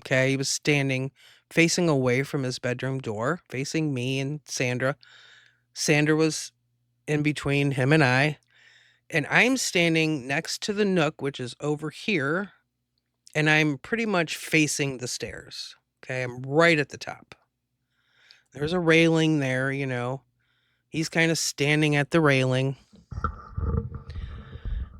Okay. He was standing facing away from his bedroom door, facing me and Sandra. Sandra was in between him and I. And I'm standing next to the nook, which is over here. And I'm pretty much facing the stairs. Okay. I'm right at the top. There's a railing there, you know. He's kind of standing at the railing.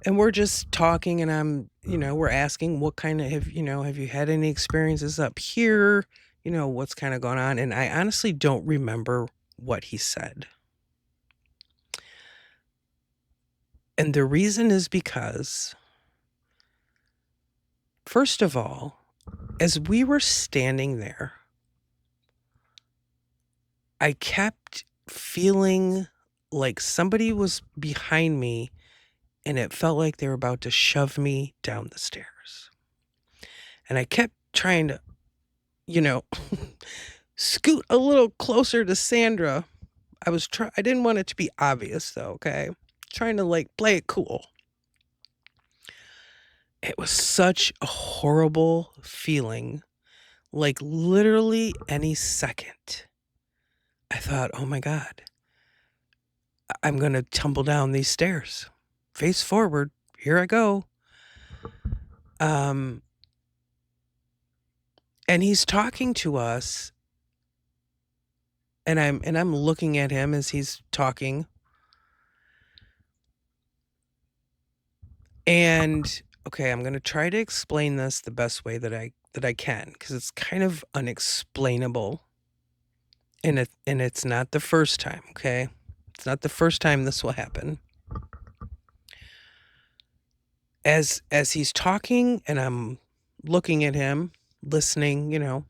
And we're just talking, and we're asking what kind of have you had any experiences up here? What's kind of going on? And I honestly don't remember what he said. And the reason is because, first of all, as we were standing there, I kept feeling like somebody was behind me, and it felt like they were about to shove me down the stairs. And I kept trying to, you know, scoot a little closer to Sandra. I didn't want it to be obvious though, okay? Trying to like play it cool. It was such a horrible feeling. Like literally any second. I thought, "Oh my god. I'm going to tumble down these stairs. Face forward. Here I go." Um and he's talking to us, and I'm looking at him as he's talking. And okay, I'm going to try to explain this the best way that I can, because it's kind of unexplainable. And it's not the first time, okay? It's not the first time this will happen. As he's talking and I'm looking at him, listening,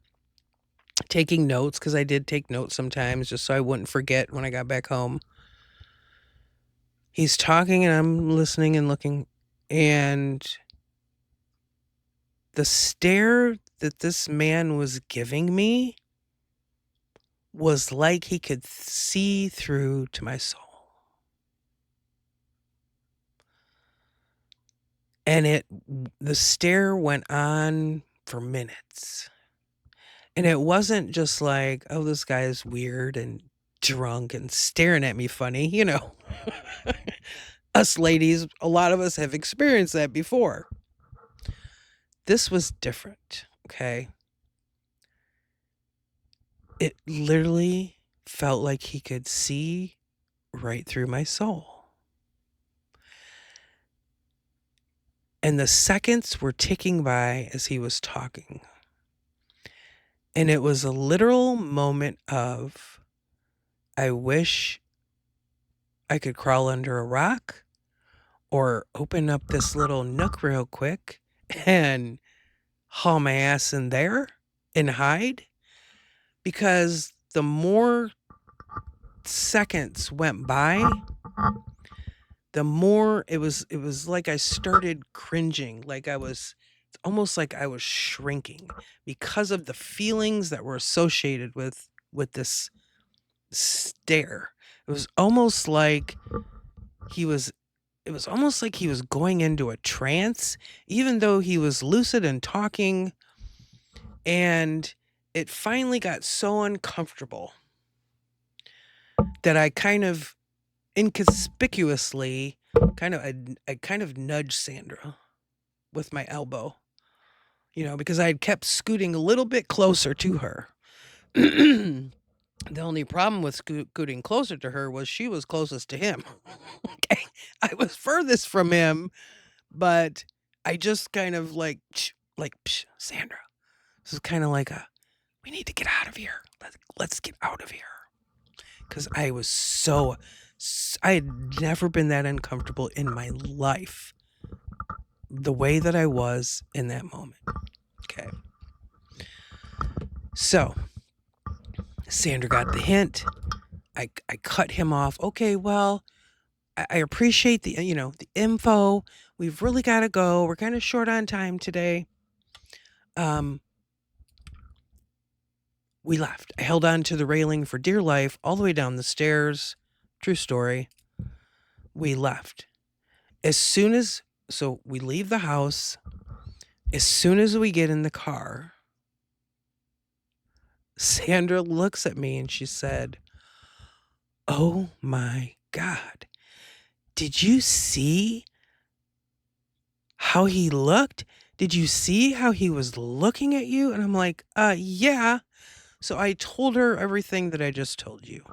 taking notes, because I did take notes sometimes just so I wouldn't forget when I got back home. He's talking and I'm listening and looking, and the stare that this man was giving me was like he could see through to my soul. And the stare went on for minutes. And it wasn't just like, "Oh, this guy is weird and drunk and staring at me funny," Us ladies, a lot of us have experienced that before. This was different, okay? It literally felt like he could see right through my soul. And the seconds were ticking by as he was talking. And it was a literal moment of, I wish I could crawl under a rock or open up this little nook real quick and haul my ass in there and hide. Because the more seconds went by, the more it was like I started cringing, it's almost like I was shrinking because of the feelings that were associated with this stare. It was almost like he was it was almost like he was going into a trance, even though he was lucid and talking. And it finally got so uncomfortable that I kind of inconspicuously I kind of nudged Sandra with my elbow, because I had kept scooting a little bit closer to her. The only problem with scooting closer to her was she was closest to him. Okay. I was furthest from him, but I just kind of Psh, Sandra. This is kind of like we need to get out of here. Let's get out of here. Because I had never been that uncomfortable in my life the way that I was in that moment. Okay. So Sandra got the hint. I cut him off. Okay, well, I appreciate the info. We've really got to go. We're kind of short on time today. We left. I held on to the railing for dear life all the way down the stairs. True story. We left. So we leave the house. As soon as we get in the car, Sandra looks at me and she said, "Oh my God. Did you see how he looked? Did you see how he was looking at you?" And I'm like, yeah. So I told her everything that I just told you.